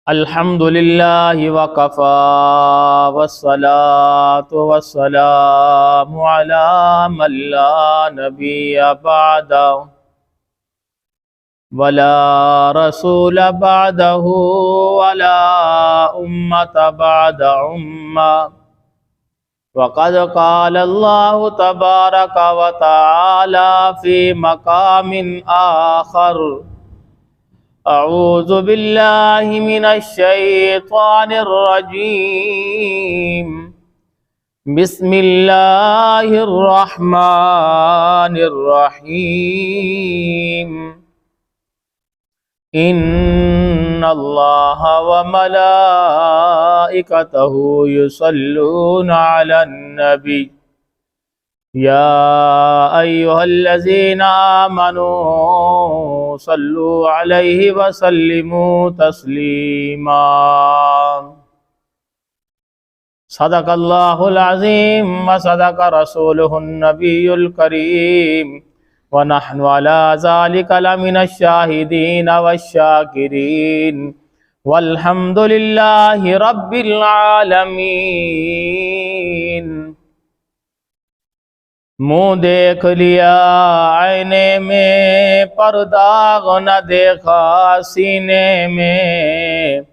अल्हम्दुलिल्लाहि वकफ़ा वस्सलातु वस्सलामु अला मन ला नबिय्य बअदहु वला रसूल बअदहु वला उम्मत बअद उम्मा वक़द क़ाल अल्लाहु तबारक व तआला फ़ी मक़ामिन आख़र अऊज़ु बिल्लाहि मिनश शैतानिर रजीम बिस्मिल्लाहिर रहमानिर रहीम इन्नल्लाहा व मलाइकतहु युसल्लूना अलन नबी या अय्युहल्लज़ीना आमनू सल्लु अलैहि व सल्लिमू तस्लीमा। सदक़ल्लाहुल अज़ीम व सदक़ रसूलुहुन नबियुल करीम व नहनु अला ज़ालिका लमिनश शाहिदीन वश्शाकिरीन वल्हम्दुलिल्लाहि रब्बिल आलमीन। मुँह देख लिया आईने में, पर्दा न देखा सीने में,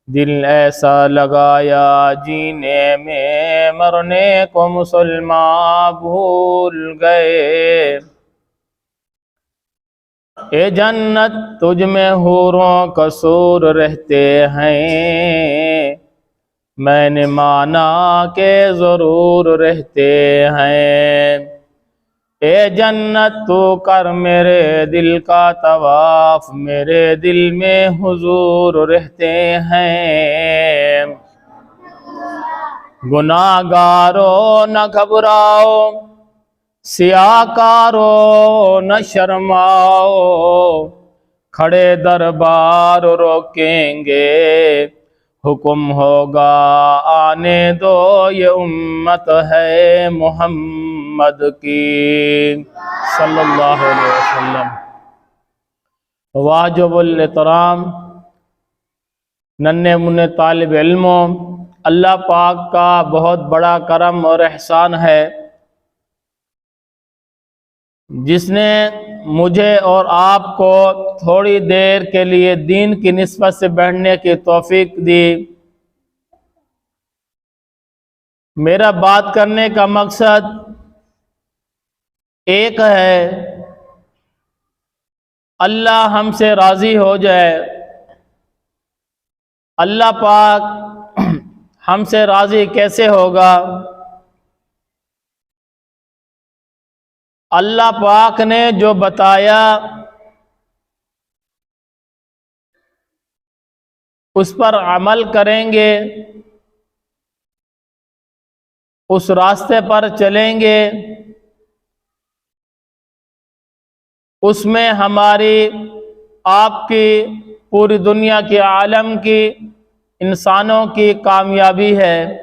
दिल ऐसा लगाया जीने में, मरने को मुसलमान भूल गए। ए जन्नत तुझ में हूरों कसूर रहते हैं, मैंने माना के ज़रूर रहते हैं। ए जन्नत तू कर मेरे दिल का तवाफ, मेरे दिल में हुजूर रहते हैं। गुनाहगारों न घबराओ, सियाकारों न शर्माओ, खड़े दरबार रोकेंगे, हुक्म होगा आने दो, ये उम्मत है मोहम्मद की सल्लल्लाहु अलैहि वसल्लम। वाजिबुल एहतराम नन्हे मुन्ने तालिब इल्मों, अल्लाह पाक का बहुत बड़ा करम और एहसान है जिसने मुझे और आपको थोड़ी देर के लिए दीन की निस्बत से बैठने की तौफीक दी। मेरा बात करने का मकसद एक है, अल्लाह हमसे राज़ी हो जाए। अल्लाह पाक हमसे राज़ी कैसे होगा? अल्लाह पाक ने जो बताया उस पर अमल करेंगे, उस रास्ते पर चलेंगे, उसमें हमारी आपकी पूरी दुनिया के आलम की इंसानों की कामयाबी है।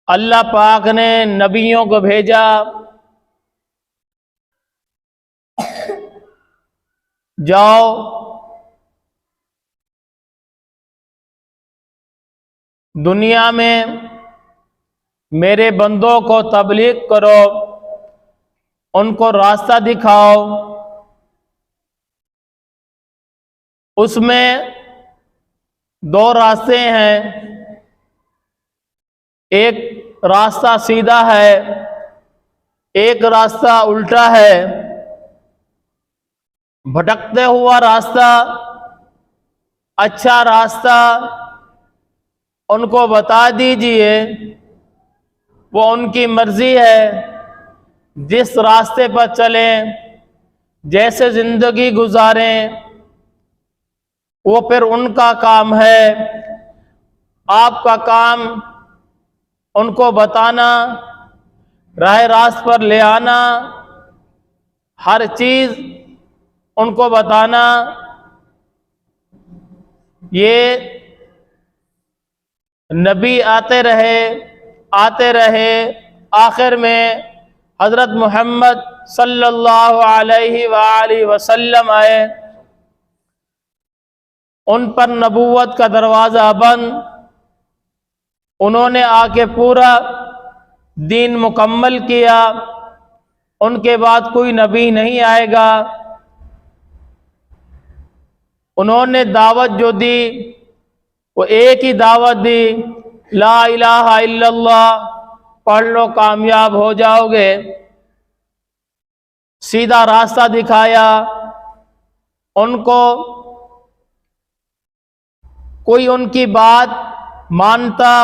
अल्लाह पाक ने नबियों को भेजा, जाओ दुनिया में मेरे बंदों को तबलीग करो, उनको रास्ता दिखाओ। उसमें दो रास्ते हैं, एक रास्ता सीधा है, एक रास्ता उल्टा है। भटकते हुआ रास्ता, अच्छा रास्ता उनको बता दीजिए, वो उनकी मर्जी है, जिस रास्ते पर चलें, जैसे जिंदगी गुजारें, वो फिर उनका काम है। आपका काम उनको बताना, राह रास्त पर ले आना, हर चीज उनको बताना। ये नबी आते रहे, आखिर में हज़रत मोहम्मद सल्लल्लाहु अलैहि वसल्लम आए, उन पर नबूवत का दरवाज़ा बंद। उन्होंने आके पूरा दीन मुकम्मल किया। उनके बाद कोई नबी नहीं आएगा। उन्होंने दावत जो दी वो एक ही दावत दी, ला इलाहा इल्लल्लाह, पढ़ लो कामयाब हो जाओगे। सीधा रास्ता दिखाया उनको। कोई उनकी बात मानता,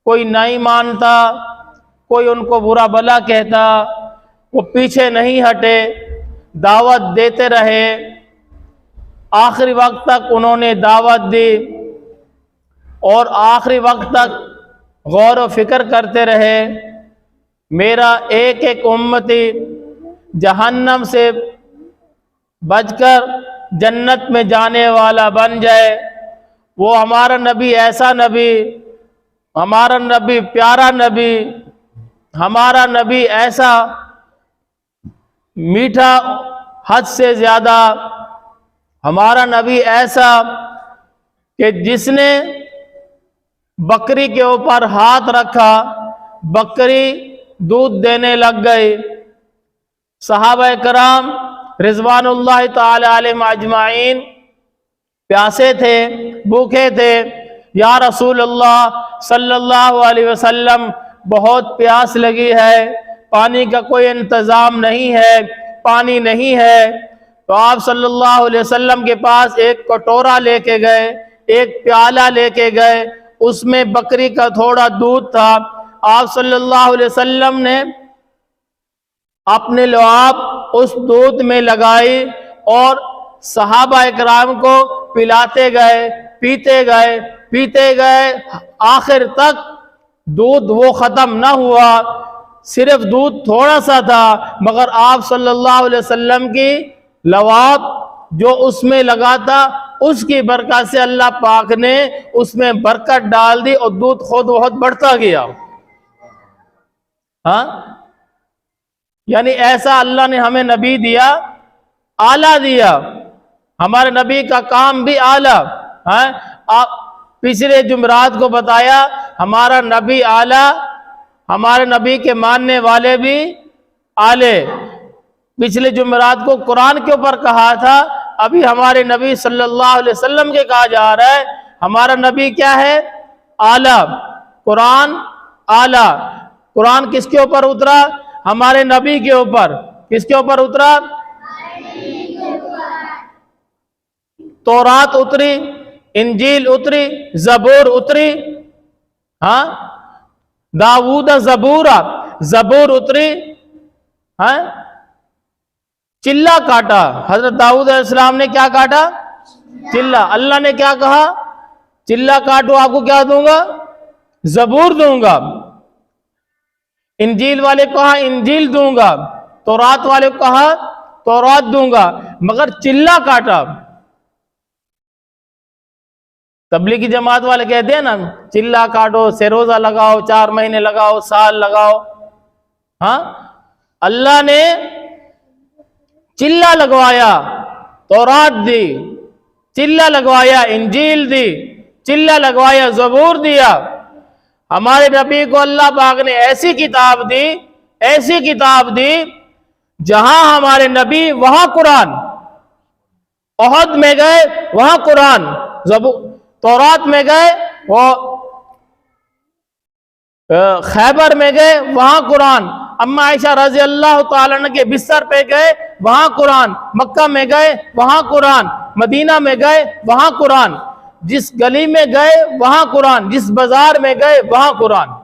कोई नहीं मानता, कोई उनको बुरा भला कहता, वो पीछे नहीं हटे, दावत देते रहे। आखिरी वक्त तक उन्होंने दावत दी और आखिरी वक्त तक गौर व फिक्र करते रहे, मेरा एक एक उम्मती जहन्नम से बचकर जन्नत में जाने वाला बन जाए। वो हमारा नबी ऐसा नबी, हमारा नबी प्यारा नबी, हमारा नबी ऐसा मीठा हद से ज़्यादा, हमारा नबी ऐसा कि जिसने बकरी के ऊपर हाथ रखा, बकरी दूध देने लग गई। सहाबा कराम रिज़वानुल्लाह ताला अलैहिम अजमाइन प्यासे थे, भूखे थे। या रसूल अल्लाह सल्लल्लाहु अलैहि वसल्लम, बहुत प्यास लगी है, पानी का कोई इंतज़ाम नहीं है, पानी नहीं है। तो आप सल्लल्लाहु अलैहि वसल्लम के पास एक कटोरा लेके गए, एक प्याला लेके गए, उसमें बकरी का थोड़ा दूध था। आप सल्लल्लाहु अलैहि वसल्लम ने अपने लुआब उस दूध में लगाई और सहाबा इकराम को पिलाते गए, पीते गए, पीते गए। आखिर तक दूध वो ख़त्म ना हुआ, सिर्फ दूध थोड़ा सा था, मगर आप सल्लल्लाहु अलैहि वसल्लम की लवाब जो उसमें लगा था, उसकी बरकत से अल्लाह पाक ने उसमें बरकत डाल दी और दूध खुद बहुत बढ़ता गया। हाँ, यानी ऐसा अल्लाह ने हमें नबी दिया, आला दिया। हमारे नबी का काम भी आला है। आप पिछले जुमरात को बताया, हमारा नबी आला, हमारे नबी के मानने वाले भी आले। पिछले जुमरात को कुरान के ऊपर कहा था, अभी हमारे नबी सल्लल्लाहु अलैहि वसल्लम के कहा जा रहा है। हमारा नबी क्या है? आला। कुरान आला। कुरान किसके ऊपर उतरा? हमारे नबी के ऊपर। किसके ऊपर उतरा? तौरात उतरी, इंजील उतरी, जबूर उतरी। हाँ, दाऊद जबूरा, जबूर उतरी। हाँ, चिल्ला काटा। हजरत दाऊद अलैहिस्सलाम ने क्या काटा? चिल्ला। अल्लाह ने क्या कहा? चिल्ला काटो, आपको क्या दूंगा? जबूर दूंगा। इंजील वाले को कहा इंजील दूंगा, तौरात वाले को कहा तौरात दूंगा, मगर चिल्ला काटा। तबलीगी जमात वाले कहते हैं ना, चिल्ला काटो, से रोजा लगाओ, 4 महीने लगाओ, साल लगाओ। हाँ, अल्लाह ने चिल्ला लगवाया, तौरात दी, चिल्ला लगवाया, इंजील दी, चिल्ला लगवाया, जबूर दिया। हमारे नबी को अल्लाह पाक ने ऐसी किताब दी, ऐसी किताब दी, जहां हमारे नबी वहां कुरान, ओहद में गए वहां कुरान, तौरात में गए वो खैबर में गए वहां कुरान, अम्मा आयशा रजी अल्लाह ताला अन्हा के बिस्तर पे गए वहां कुरान, मक्का में गए वहां कुरान, मदीना में गए वहां कुरान, जिस गली में गए वहां कुरान, जिस बाजार में गए वहां कुरान।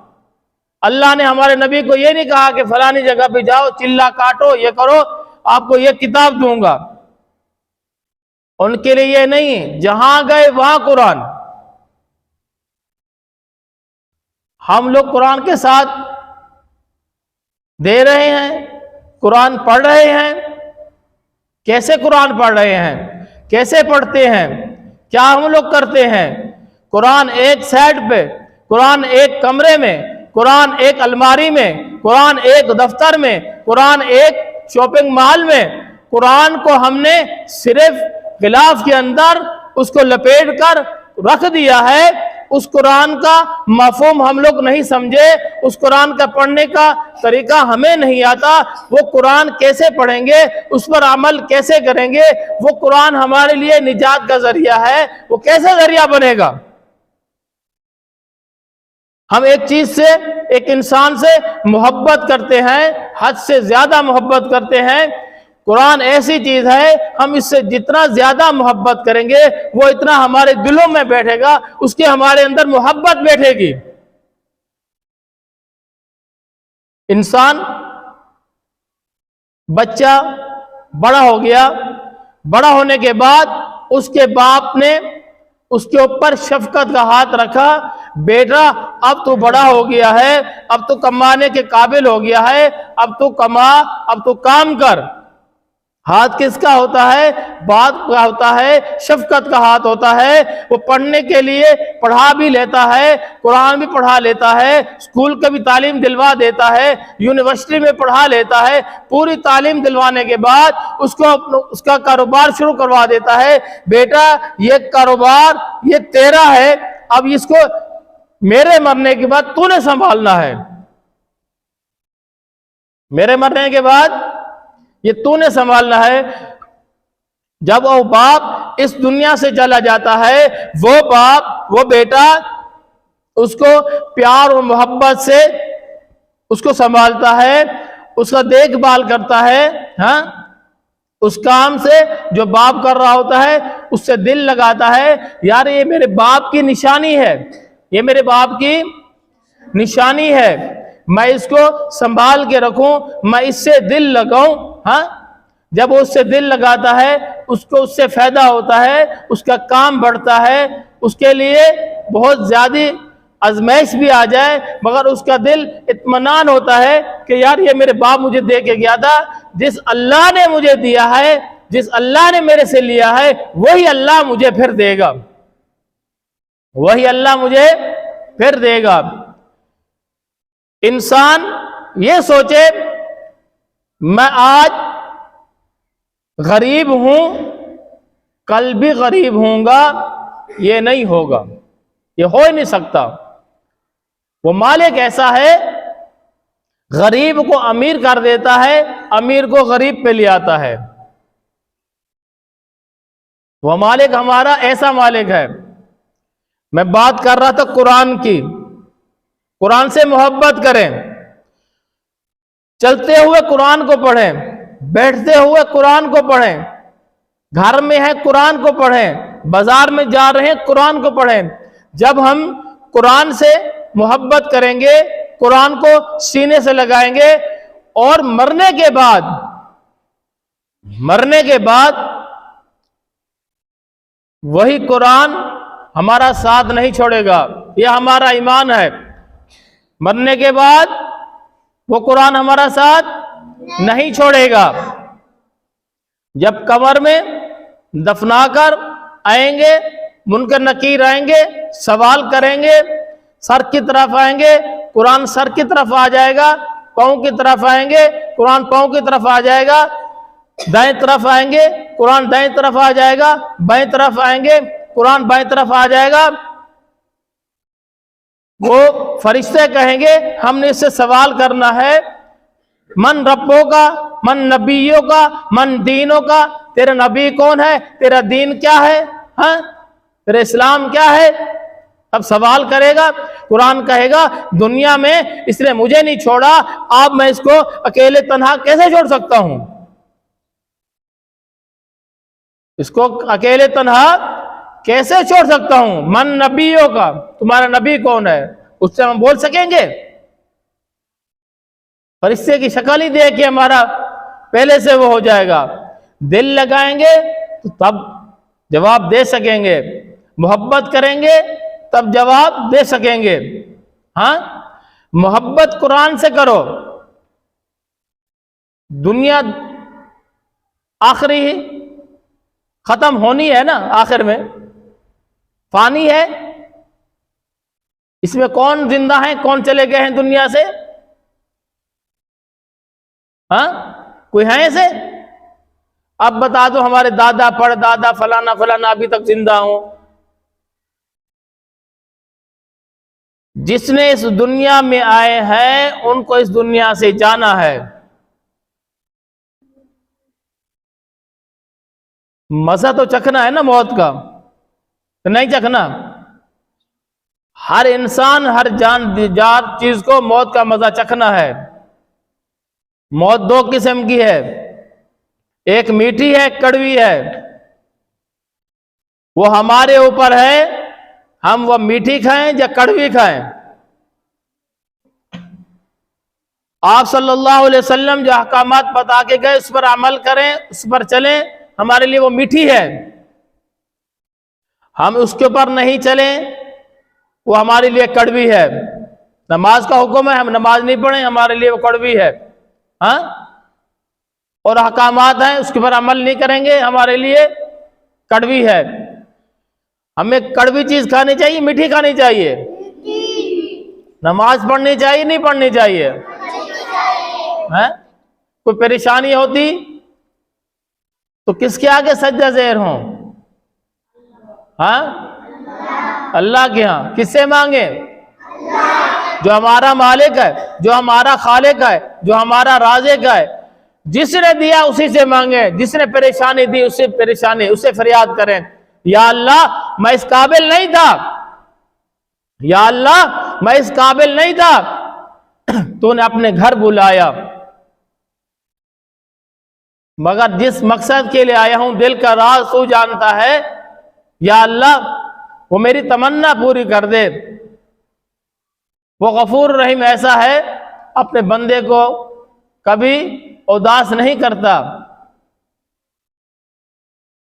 अल्लाह ने हमारे नबी को ये नहीं कहा कि फलानी जगह पे जाओ, चिल्ला काटो, ये करो, आपको ये किताब दूंगा। उनके लिए ये नहीं, जहां गए वहां कुरान। हम लोग कुरान के साथ दे रहे हैं, कुरान पढ़ रहे हैं। कैसे कुरान पढ़ रहे हैं? कैसे पढ़ते हैं? क्या हम लोग करते हैं? कुरान एक साइड पे, कुरान एक कमरे में, कुरान एक अलमारी में, कुरान एक दफ्तर में, कुरान एक शॉपिंग मॉल में कुरान को हमने सिर्फ गिलाफ के अंदर उसको लपेट कर रख दिया है। उस कुरान का मफहूम हम लोग नहीं समझे, उस कुरान का पढ़ने का तरीका हमें नहीं आता। वो कुरान कैसे पढ़ेंगे, उस पर अमल कैसे करेंगे, वो कुरान हमारे लिए निजात का जरिया है, वो कैसे जरिया बनेगा। हम एक चीज से, एक इंसान से मोहब्बत करते हैं, हद से ज्यादा मोहब्बत करते हैं। कुरान ऐसी चीज है, हम इससे जितना ज्यादा मोहब्बत करेंगे वो इतना हमारे दिलों में बैठेगा, उसके हमारे अंदर मोहब्बत बैठेगी। इंसान, बच्चा बड़ा हो गया, बड़ा होने के बाद उसके बाप ने उसके ऊपर शफकत का हाथ रखा, बेटा अब तू बड़ा हो गया है, अब तू कमाने के काबिल हो गया है, अब तू कमा, अब तू काम कर। हाथ किसका होता है? बाप का होता है, शफकत का हाथ होता है। वो पढ़ने के लिए पढ़ा भी लेता है, कुरान भी पढ़ा लेता है, स्कूल का भी तालीम दिलवा देता है, यूनिवर्सिटी में पढ़ा लेता है। पूरी तालीम दिलवाने के बाद उसको उसका कारोबार शुरू करवा देता है। बेटा ये कारोबार ये तेरा है, अब इसको मेरे मरने के बाद तूने संभालना है। मेरे मरने के बाद ये तूने संभालना है। जब वो बाप इस दुनिया से चला जाता है, वो बाप, वो बेटा उसको प्यार और मोहब्बत से उसको संभालता है, उसका देखभाल करता है। हाँ, उस काम से जो बाप कर रहा होता है उससे दिल लगाता है, यार ये मेरे बाप की निशानी है, ये मेरे बाप की निशानी है, मैं इसको संभाल के रखूं, मैं इससे दिल लगाऊं। हाँ, जब वो उससे दिल लगाता है उसको उससे फायदा होता है, उसका काम बढ़ता है, उसके लिए बहुत ज्यादा आजमाइश भी आ जाए मगर उसका दिल इत्मीनान होता है कि यार ये मेरे बाप मुझे दे के गया था, जिस अल्लाह ने मुझे दिया है, जिस अल्लाह ने मेरे से लिया है, वही अल्लाह मुझे फिर देगा, वही अल्लाह मुझे फिर देगा। इंसान ये सोचे मैं आज गरीब हूं, कल भी गरीब होऊंगा, ये नहीं होगा, ये हो ही नहीं सकता। वो मालिक ऐसा है, गरीब को अमीर कर देता है, अमीर को गरीब पे ले आता है। वो मालिक हमारा ऐसा मालिक है। मैं बात कर रहा था कुरान की, कुरान से मोहब्बत करें, चलते हुए कुरान को पढ़ें, बैठते हुए कुरान को पढ़ें, घर में है कुरान को पढ़ें, बाजार में जा रहे हैं कुरान को पढ़ें। जब हम कुरान से मोहब्बत करेंगे, कुरान को सीने से लगाएंगे और मरने के बाद वही कुरान हमारा साथ नहीं छोड़ेगा। यह हमारा ईमान है। मरने के बाद वो कुरान हमारा साथ नहीं छोड़ेगा। जब कब्र में दफनाकर आएंगे, मुनकर नकीर आएंगे, सवाल करेंगे, सर की तरफ आएंगे, कुरान सर की तरफ आ जाएगा, पांव की तरफ आएंगे, कुरान पांव की तरफ आ जाएगा, दाएं तरफ आएंगे, कुरान दाएं तरफ आ जाएगा, बाएं तरफ आएंगे, कुरान बाएं तरफ आ जाएगा। वो फरिश्ते कहेंगे हमने इससे सवाल करना है, मन रब्बों का, मन नबियों का, मन दीनों का, तेरा नबी कौन है, तेरा दीन क्या है, हाँ तेरा इस्लाम क्या है। अब सवाल करेगा, कुरान कहेगा दुनिया में इसने मुझे नहीं छोड़ा, अब मैं इसको अकेले तन्हा कैसे छोड़ सकता हूं, इसको अकेले तन्हा कैसे छोड़ सकता हूं। मन नबियों का, तुम्हारा नबी कौन है, उससे हम बोल सकेंगे? फरिश्ते की शक्ल ही देख के हमारा पहले से वो हो जाएगा। दिल लगाएंगे तो तब जवाब दे सकेंगे, मोहब्बत करेंगे तब जवाब दे सकेंगे। हाँ, मोहब्बत कुरान से करो। दुनिया आखिरी खत्म होनी है ना, आखिर में फानी है, इसमें कौन जिंदा है, कौन चले गए हैं दुनिया से? हाँ, कोई है ऐसे? अब बता दो हमारे दादा परदादा फलाना फलाना अभी तक जिंदा हो। जिसने इस दुनिया में आए हैं उनको इस दुनिया से जाना है। मजा तो चखना है ना मौत का, तो नहीं चखना? हर इंसान हर जात चीज को मौत का मजा चखना है। मौत दो किस्म की है, एक मीठी है, कड़वी है। वो हमारे ऊपर है, हम वो मीठी खाएं या कड़वी खाएं। आप सल्लल्लाहु अलैहि वसल्लम जो अहकामात बता के गए उस पर अमल करें, उस पर चलें, हमारे लिए वो मीठी है। हम उसके ऊपर नहीं चलें, वो हमारे लिए कड़वी है। नमाज का हुक्म है, हम नमाज नहीं पढ़ें, हमारे लिए वो कड़वी है। हाँ, और अहकामात हैं उसके ऊपर अमल नहीं करेंगे, हमारे लिए कड़वी है। हमें कड़वी चीज खानी चाहिए, मीठी खानी चाहिए? नमाज पढ़नी चाहिए, नहीं पढ़नी चाहिए? है? कोई परेशानी होती तो किसके आगे सज्जा ज़ेर हों? हाँ, अल्लाह के यहाँ। किससे मांगे? जो हमारा मालिक है, जो हमारा खालिक है, जो हमारा राज़िक है। जिसने दिया उसी से मांगे, जिसने परेशानी दी उससे परेशानी, उससे फरियाद करें, या अल्लाह मैं इस काबिल नहीं था, या अल्लाह मैं इस काबिल नहीं था, तूने अपने घर बुलाया, मगर जिस मकसद के लिए आया हूं दिल का राज तू जानता है, या अल्लाह वो मेरी तमन्ना पूरी कर दे। वो गफूर रहीम ऐसा है, अपने बंदे को कभी उदास नहीं करता।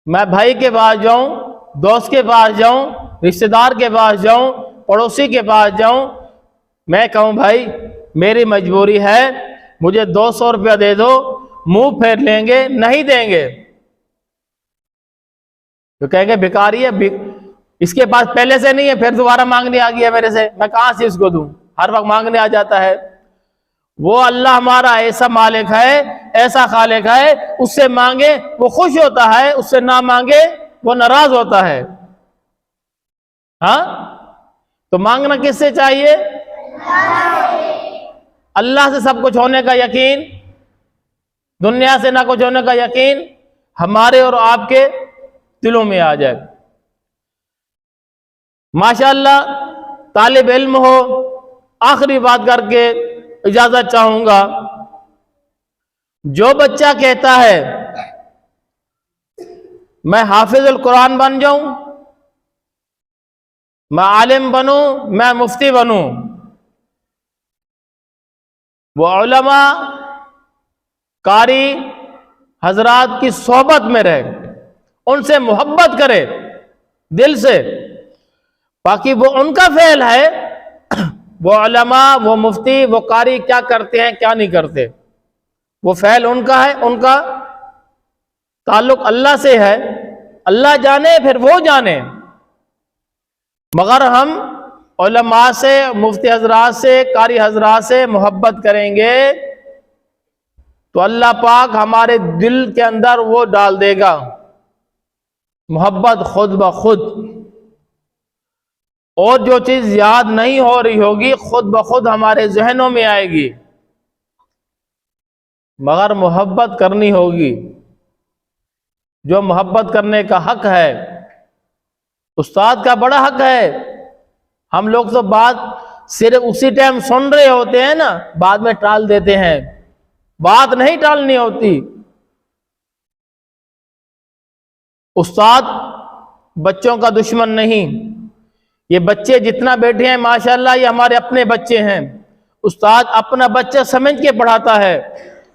मैं भाई के पास जाऊं, दोस्त के पास जाऊं, रिश्तेदार के पास जाऊं, पड़ोसी के पास जाऊं, मैं कहूं भाई मेरी मजबूरी है, मुझे 200 रुपया दे दो, मुंह फेर लेंगे, नहीं देंगे तो कहेंगे भिखारी है, इसके पास पहले से नहीं है, फिर दोबारा मांगने आ गया मेरे से, मैं कहां से इसको दूं? हर वक्त मांगने आ जाता है। वो अल्लाह हमारा ऐसा मालिक है, ऐसा खालिक है, उससे मांगे वो खुश होता है, उससे ना मांगे वो नाराज होता है। हाँ, तो मांगना किससे चाहिए? अल्लाह से सब कुछ होने का यकीन, दुनिया से ना कुछ होने का यकीन हमारे और आपके दिलों में आ जाए। माशाअल्लाह, तालिब इल्म हो। आखिरी बात करके इजाजत चाहूंगा, जो बच्चा कहता है मैं हाफिजुल कुरान बन जाऊं, मैं आलिम बनूं, मैं मुफ्ती बनूं, वो उलमा कारी हजरात की सोहबत में रहे, उनसे मोहब्बत करे दिल से। बाकी वो उनका फेल है, वो उलमा, वो मुफ्ती, वो कारी क्या करते हैं क्या नहीं करते, वो फेल उनका है। उनका ताल्लुक अल्लाह से है, अल्लाह जाने फिर वो जाने। मगर हम उलमा से, मुफ्ती हजरात से, कारी हजरात से मोहब्बत करेंगे तो अल्लाह पाक हमारे दिल के अंदर वो डाल देगा मोहब्बत खुद ब खुद। और जो चीज याद नहीं हो रही होगी खुद ब खुद हमारे जहनों में आएगी, मगर मोहब्बत करनी होगी। जो मोहब्बत करने का हक है, उस्ताद का बड़ा हक है। हम लोग तो बात सिर्फ उसी टाइम सुन रहे होते हैं ना, बाद में टाल देते हैं। बात नहीं टालनी होती। उस्ताद बच्चों का दुश्मन नहीं। ये बच्चे जितना बैठे हैं माशाल्लाह, ये हमारे अपने बच्चे हैं। उस्ताद अपना बच्चा समझ के पढ़ाता है,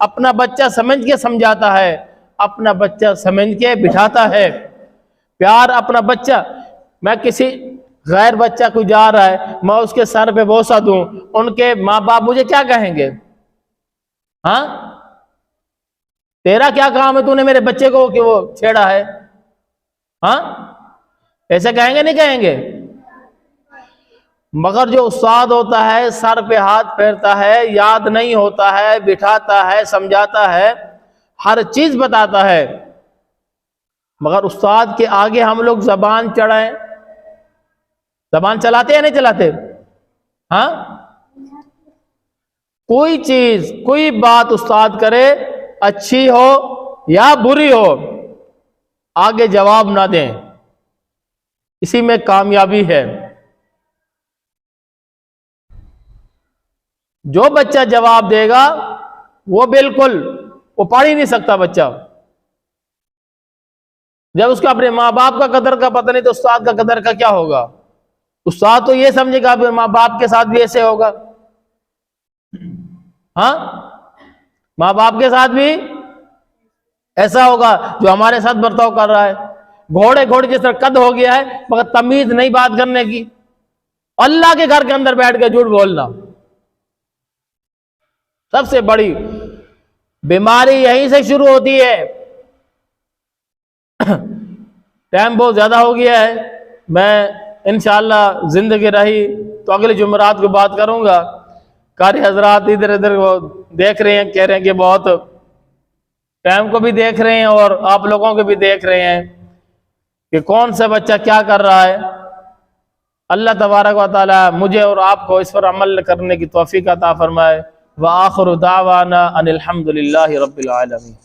अपना बच्चा समझ के समझाता है, अपना बच्चा समझ के बिठाता है। प्यार अपना बच्चा, मैं किसी गैर बच्चा कोई जा रहा है, मैं उसके सर पे बोसा दूं, उनके माँ बाप मुझे क्या कहेंगे? हाँ, तेरा क्या काम है, तूने मेरे बच्चे को कि वो छेड़ा है? हाँ, ऐसे कहेंगे नहीं कहेंगे? मगर जो उस्ताद होता है सर पे हाथ फेरता है, याद नहीं होता है, बिठाता है, समझाता है, हर चीज बताता है, मगर उस्ताद के आगे हम लोग जबान चढ़ाएं, जबान चलाते या नहीं चलाते? हाँ, कोई चीज कोई बात उस्ताद करे, अच्छी हो या बुरी हो, आगे जवाब ना दें, इसी में कामयाबी है। जो बच्चा जवाब देगा वो बिल्कुल वो पढ़ ही नहीं सकता बच्चा। जब उसको अपने माँ बाप का कदर का पता नहीं तो उस्ताद का कदर का क्या होगा? उस्ताद तो ये समझेगा माँ बाप के साथ भी ऐसे होगा। हाँ, माँ बाप के साथ भी ऐसा होगा जो हमारे साथ बर्ताव कर रहा है। घोड़े घोड़े जिस तरह कद हो गया है, मगर तमीज नहीं बात करने की। अल्लाह के घर के अंदर बैठ के झूठ बोलना, सबसे बड़ी बीमारी यहीं से शुरू होती है। टाइम बहुत ज्यादा हो गया है, मैं इंशाअल्लाह जिंदगी रही तो अगले जुमेरात को बात करूंगा। कारी हजरात इधर इधर वो देख रहे हैं, कह रहे हैं कि बहुत टाइम को भी देख रहे हैं और आप लोगों को भी देख रहे हैं कि कौन सा बच्चा क्या कर रहा है। अल्लाह तबारक व तआला मुझे और आपको इस पर अमल करने की तौफीक अता फरमाए। व आखिरु दावाना अनिल हम्दुलिल्लाहि रब्बिल आलमीन।